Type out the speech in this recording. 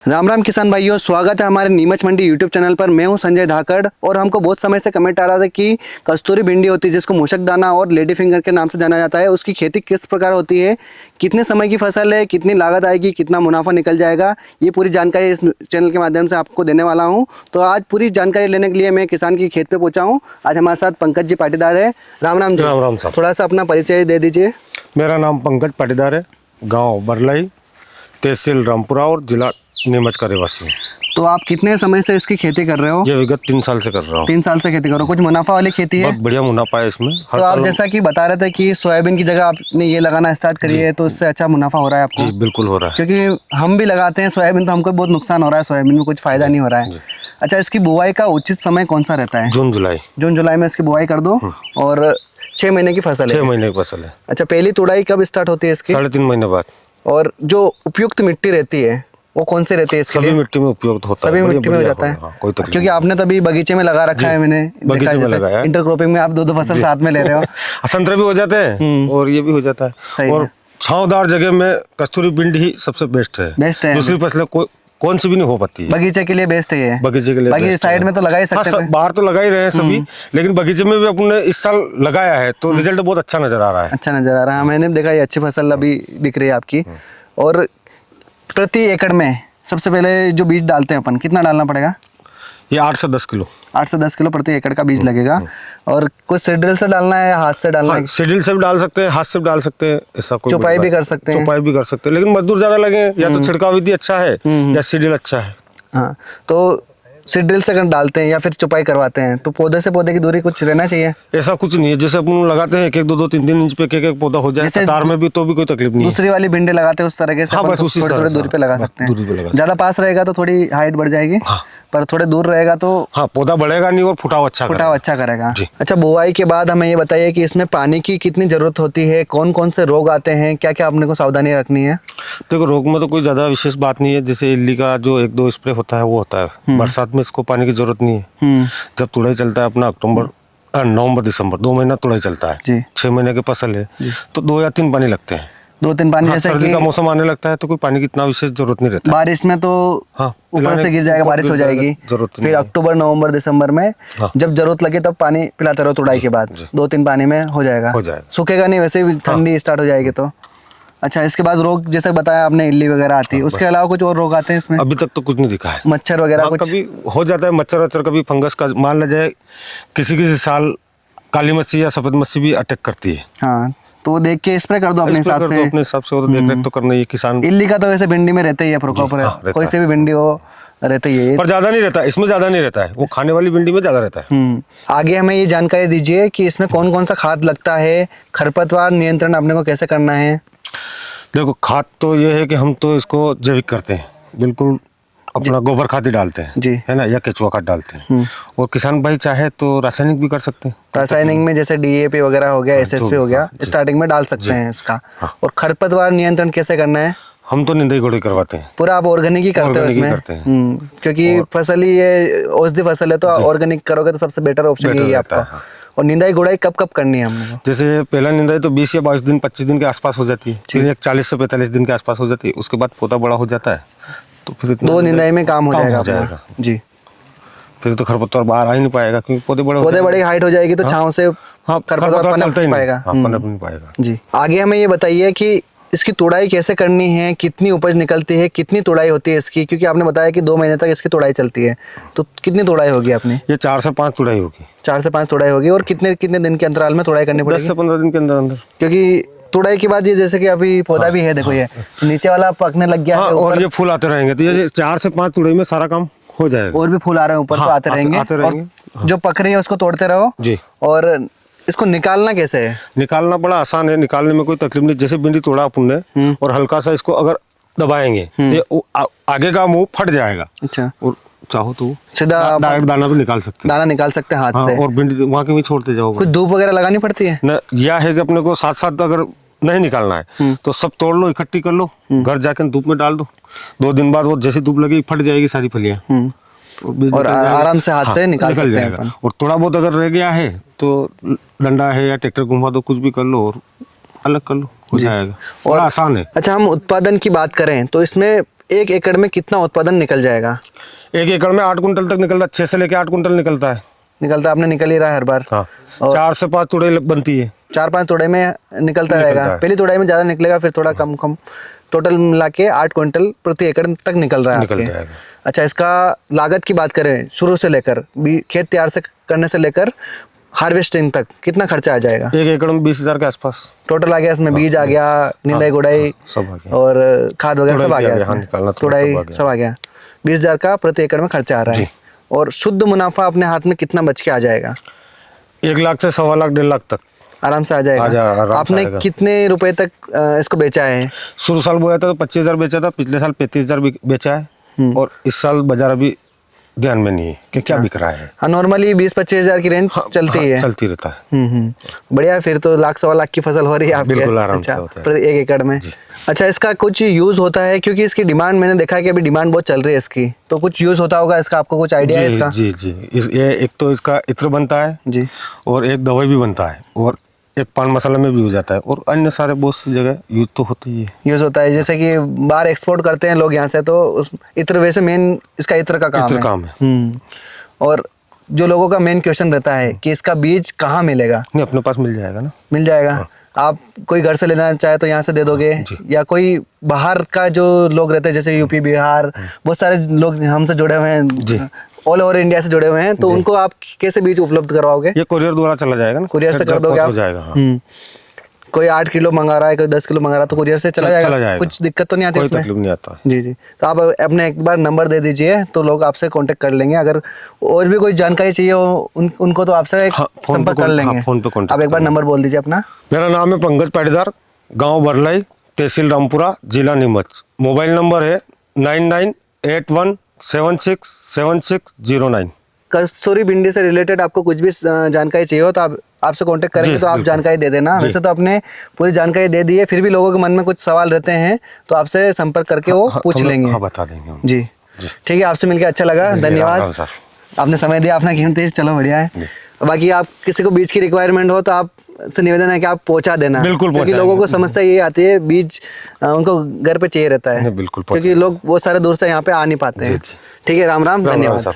राम राम किसान भाइयों, स्वागत है हमारे नीमच मंडी यूट्यूब चैनल पर। मैं हूं संजय धाकड़ और हमको बहुत समय से कमेंट आ रहा था कि कस्तूरी भिंडी होती है जिसको मूषक दाना और लेडी फिंगर के नाम से जाना जाता है, उसकी खेती किस प्रकार होती है, कितने समय की फसल है, कितनी लागत आएगी, कितना मुनाफा निकल जाएगा, ये पूरी जानकारी इस चैनल के माध्यम से आपको देने वाला हूँ। तो आज पूरी जानकारी लेने के लिए मैं किसान की खेत पर पहुँचा हूँ। आज हमारे साथ पंकज जी पाटीदार है। राम राम जी। राम राम साहब। थोड़ा सा अपना परिचय दे दीजिए। मेरा नाम पंकज पाटीदार है, गांव बरलाई, तहसील रामपुरा और जिला नीमच का रहवासी हूँ। तो आप कितने समय से इसकी खेती कर रहे हो? ये विगत 3 साल से कर रहा हूँ। 3 साल से खेती करो। कुछ मुनाफा वाली खेती है? बहुत बढ़िया मुनाफा है इसमें। तो आप जैसा कि बता रहे थे कि सोयाबीन की जगह आपने ये लगाना स्टार्ट करी है, तो उससे अच्छा मुनाफा हो रहा है आपको? जी बिल्कुल हो रहा है, क्योंकि हम भी लगाते हैं सोयाबीन, तो हमको बहुत नुकसान हो रहा है, सोयाबीन में कुछ फायदा नहीं हो रहा है। अच्छा, इसकी बुआई का उचित समय कौन सा रहता है? जून जुलाई में इसकी बुआई कर दो। और 6 महीने की फसल है? 6 महीने की फसल है। अच्छा, पहली तुड़ाई कब स्टार्ट होती है इसकी? 3.5 महीने बाद। और जो उपयुक्त मिट्टी रहती है वो कौन से रहती है इसके लिए? सभी मिट्टी में उपयुक्त होता है, सभी मिट्टी में हो जाता है। हाँ, कोई तकलीफ क्योंकि आपने तो अभी बगीचे में लगा रखा है, मैंने बगीचे में लगाया। इंटरक्रॉपिंग में आप दो फसल साथ में ले रहे हो। संतरे भी हो जाते हैं और ये भी हो जाता है। और छांवदार जगह में कस्तूरी भिंडी ही सबसे बेस्ट है। दूसरी फसलें कौन सी भी नहीं हो पाती है। बगीचे के लिए बेस्ट है ये। बगीचे के लिए बाकी साइड में तो लगा ही सकते हैं। बाहर तो लगा ही रहे हैं सभी, लेकिन बगीचे में भी अपने इस साल लगाया है तो रिजल्ट बहुत अच्छा नजर आ रहा है। अच्छा नजर आ रहा है। मैंने देखा ये अच्छी फसल अभी दिख रही है आपकी। और प्रति एकड़ में सबसे पहले जो बीज डालते हैं अपन, कितना डालना पड़ेगा? ये 8 से 10 किलो। 8 से 10 किलो प्रति एकड़ का बीज लगेगा। और कुछ सीड्रिल से डालना है या हाथ से डालना है? सीड्रिल से भी डाल सकते हैं, हाथ से भी डाल सकते हैं, ऐसा कोई चौपाई भी कर सकते हैं। चौपाई भी कर सकते हैं, लेकिन मजदूर ज्यादा लगे या तो छिड़काव विधि अच्छा है या सीड्रिल अच्छा है। हाँ, तो सीड्रिल से अगर डालते हैं या फिर चौपाई करवाते हैं तो पौधे से पौधे की दूरी कुछ रहना चाहिए? ऐसा कुछ नहीं है, जैसे अपन लगाते हैं 1-1, 2-2, 3-3 इंच पे एक पौधा हो जाए तार में भी, तो भी कोई तकलीफ नहीं है। दूसरी वाली भिंडी लगाते हैं उस तरह से? हाँ, बस उसी थोड़ी दूरी पे लगा सकते हैं। ज्यादा पास रहेगा तो थोड़ी हाइट बढ़ जाएगी। हाँ। पर थोड़े दूर रहेगा तो हाँ, पौधा बढ़ेगा नहीं और फुटाव अच्छा करेगा। अच्छा, बुआई के बाद हमें ये बताइए कि इसमें पानी की कितनी जरूरत होती है, कौन कौन से रोग आते हैं, क्या क्या अपने को सावधानी रखनी है? देखो, रोग में तो कोई ज्यादा विशेष बात नहीं है। जैसे इल्ली का जो 1-2 स्प्रे होता है वो होता है। बरसात में इसको पानी की जरूरत नहीं है। जब तुड़ाई चलता है अपना नवंबर दिसंबर 2 महीना तुड़ाई चलता है। 6 महीने की फसल है तो 2 या 3 पानी लगते हैं। 2-3 पानी। जैसे सर्दी का मौसम आने लगता है तो कोई पानी की इतना विशेष जरूरत नहीं रहता। बारिश में तो ऊपर से गिर जाएगा, बारिश हो जाएगी। फिर अक्टूबर नवंबर दिसंबर में जब जरूरत लगे तब पानी पिलाते रहो। तुड़ाई के बाद 2-3 पानी में हो जाएगा। सूखेगा नहीं, वैसे भी ठंडी स्टार्ट हो जाएगी तो। अच्छा, इसके बाद रोग जैसे बताया आपने, इल्ली वगैरह आती है, उसके अलावा कुछ और रोग आते हैं इसमें? अभी तक तो कुछ नहीं दिखा है। मच्छर वगैरह कुछ? कभी हो जाता है मच्छर वच्छर, कभी फंगस का मान लिया जाए। किसी साल काली मच्छी या सफेद मच्छी भी अटैक करती है। हाँ, तो देख के स्प्रे कर दो अपने हिसाब से। अपने हिसाब से, वो तो देख रेख तो करना ही है किसान। इल्ली का तो वैसे भिंडी में रहता ही है प्रकोप, कोई से भी भिंडी हो रहता ही है, पर ज्यादा नहीं रहता, इसमें ज्यादा नहीं रहता है। वो खाने वाली भिंडी में ज्यादा रहता है। आगे हमें ये जानकारी दीजिए कि इसमें कौन कौन सा खाद लगता है, खरपतवार नियंत्रण अपने को कैसे करना है? देखो, खाद तो ये है कि हम तो इसको जैविक करते हैं, बिल्कुल अपना गोबर खाद ही डालते हैं जी, है ना, या केचुआ खाद डालते हैं। और किसान भाई चाहे तो रासायनिक भी कर सकते हैं। रासायनिक में जैसे DAP वगैरह हो गया, SSP हो गया, स्टार्टिंग में डाल सकते हैं इसका। और खरपतवार नियंत्रण कैसे करना है? हम तो निंदाई गोड़ी करवाते हैं। पूरा आप ऑर्गेनिक ही करते हो इसमें? क्योंकि फसल ही ये औषधि फसल है, तो ऑर्गेनिक करोगे तो सबसे बेटर ऑप्शन यही है आपका। और निंदाई गुड़ाई कब कब करनी है हमने? जैसे पहला निंदाई तो 20 या 22 दिन 25 दिन के आसपास हो जाती है, फिर 40 से 45 दिन के आसपास हो जाती है। उसके बाद पौधा बड़ा हो जाता है तो फिर 2 निंदाई में काम हो जाएगा जी। फिर तो खरपतवार बाहर आ ही नहीं पाएगा, क्योंकि पौधे बड़ी हाइट हो जाएगी तो छांव से खरपतवार पनप नहीं पाएगा जी। आगे हमें ये बताइए कि इसकी तुड़ाई कैसे करनी है, कितनी उपज निकलती है, कितनी तुड़ाई होती है इसकी? क्योंकि आपने बताया कि 2 महीने तक इसकी तुड़ाई चलती है, तो कितनी तुड़ाई होगी आपने? ये 4 से 5 तुड़ाई होगी। 4 से 5 तुड़ाई होगी। और कितने दिन के अंतराल में तुड़ाई करनी पड़ेगी? 10 से 15 दिन के अंदर। क्योंकि तुड़ाई के बाद ये जैसे कि अभी पौधा भी है, देखो ये नीचे वाला पकने लग गया है और ये फूल आते रहेंगे, तो ये 4 से 5 तुड़ाई में सारा काम हो जाएगा। और भी फूल आ रहे हैं ऊपर, तो आते रहेंगे। जो पक रही है उसको तोड़ते रहो जी। और इसको निकालना कैसे है? निकालना बड़ा आसान है, निकालने में कोई तकलीफ नहीं। जैसे भिंडी तोड़ा अपन ने और हल्का सा इसको अगर दबाएंगे तो आगे का मुंह फट जाएगा। अच्छा। और चाहो तो सीधा डायरेक्ट दाना भी निकाल सकते हैं। दाना निकाल सकते हैं हाथ से। और भिंडी वहाँ के भी छोड़ते जाओ। कुछ धूप वगैरह लगानी पड़ती है न? यह है कि अपने को साथ साथ अगर नहीं निकालना है तो सब तोड़ लो, इकट्ठी कर लो, घर जाकर धूप में डाल दो। 2 दिन बाद वो जैसी धूप लगी फट जाएगी सारी फलियां और आराम से हाथ से निकल जाएगा। और थोड़ा बहुत अगर रह गया है तो डंडा है या ट्रैक्टर घुमा दो, कुछ भी कर लो और अलग कर लो, हो जाएगा। और आसान है। अच्छा, हम उत्पादन की बात करें तो इसमें एक एकड़ में कितना उत्पादन निकल जाएगा? 1 एकड़ में 8 कुंटल तक निकलता है, 6 से लेके 8 कुंटल निकलता है। निकलता आपने निकल ही रहा है हर बार। हाँ, और 4 से 5 तुड़े बनती है। 4-5 तुड़ाई में निकलता रहेगा। है। पहली तुड़ाई में ज़्यादा निकलेगा, फिर थोड़ा कम कम, टोटल मिला के 8 क्विंटल प्रति एकड़ तक निकल रहा है निकल आपके। जाएगा। अच्छा, इसका लागत की बात करें शुरू से लेकर खेत तैयार से करने से लेकर हार्वेस्टिंग तक कितना खर्चा आ जाएगा? 1 एकड़ में 20,000 के आसपास टोटल आ गया, इसमें बीज आ गया, निंदाई गुड़ाई सब आ गया, और खाद वगैरह सब आ गया, निकालना तुड़ाई सब आ गया। 20,000 का प्रति एकड़ में खर्चा आ रहा है। और शुद्ध मुनाफा अपने हाथ में कितना बच के आ जाएगा? 1 लाख से 1.25 लाख 1.5 लाख तक आराम से आ जाएगा। आपने कितने रुपए तक इसको बेचा है? शुरू साल बोया था तो 25,000 बेचा था, पिछले साल 35,000 बेचा है, और इस साल बाजार अभी ध्यान में नहीं है कि क्या बिक रहा है। हाँ, नॉर्मली 20-25,000 की रेंज चलती है। चलती रहता है। बढ़िया, फिर तो 1 लाख 1.25 लाख की फसल हो रही है आपके। बिल्कुल आराम से होता है। प्रति 1 एकड़ में। अच्छा, इसका कुछ यूज होता है? क्योंकि इसकी डिमांड मैंने देखा है कि अभी डिमांड बहुत चल रही है इसकी, तो कुछ यूज होता होगा इसका, आपको कुछ आइडिया है इसका? जी जी, ये एक तो इसका इत्र बनता है जी, और एक दवाई भी बनता है, और एक पान मसाला में भी हो जाता है, और अन्य सारे बहुत सी जगह यूज तो होती ही है। यूज होता है, जैसे कि बाहर एक्सपोर्ट करते हैं लोग यहाँ से, तो उस इत्र वैसे मेन इसका इत्र का काम है। और जो लोगों का मेन क्वेश्चन रहता है कि इसका बीज कहाँ मिलेगा? नहीं, अपने पास मिल जाएगा ना। मिल जाएगा। आप कोई घर से लेना चाहे तो यहाँ से दे दोगे, या कोई बाहर का जो लोग रहते हैं जैसे यूपी बिहार, बहुत सारे लोग हमसे जुड़े हुए हैं, ऑल ओवर इंडिया से जुड़े हुए हैं, तो उनको आप कैसे बीज उपलब्ध करवाओगे? ये कुरियर द्वारा चला जाएगा ना। कुरियर से कर दोगे आप? जाएगा। कोई 8 किलो मंगा रहा है, कोई 10 किलो मंगा रहा है, तो कुरियर से चला जाएगा। कुछ दिक्कत तो नहीं आती? कोई तकलीफ नहीं आता। जी जी, तो आप अपने एक बार नंबर दे दीजिए तो लोग आपसे कांटेक्ट कर लेंगे। अगर और भी कोई जानकारी चाहिए हो उनको तो आपसे संपर्क कर लेंगे। फोन पे कॉन्टेक्ट। आप एक बार नंबर बोल दीजिए अपना। मेरा नाम है पंकज पाटीदार, गांव बरलाई, तहसील रामपुरा, जिला नीमच। मोबाइल नंबर है 9981767609। कस्तूरी भिंडी से रिलेटेड आपको कुछ भी जानकारी चाहिए हो तो आप आपसे कांटेक्ट करेंगे तो आप जानकारी दे देना। वैसे तो आपने पूरी जानकारी दे दी है, फिर भी लोगों के मन में कुछ सवाल रहते हैं तो आपसे संपर्क करके वो पूछ लेंगे। हाँ, बता देंगे। जी ठीक है, आपसे मिलकर अच्छा लगा, धन्यवाद। आपने समय दिया, आपने कीमती, चलो बढ़िया है। बाकी आप किसी को बीज की रिक्वायरमेंट हो तो आप से निवेदन है कि आप पहुंचा देना। बिल्कुल, क्योंकि लोगों को समस्या ये आती है बीज उनको घर पे चाहिए रहता है। बिल्कुल, क्योंकि लोग बहुत सारे दूर से यहाँ पे आ नहीं पाते हैं। ठीक है, राम राम, धन्यवाद।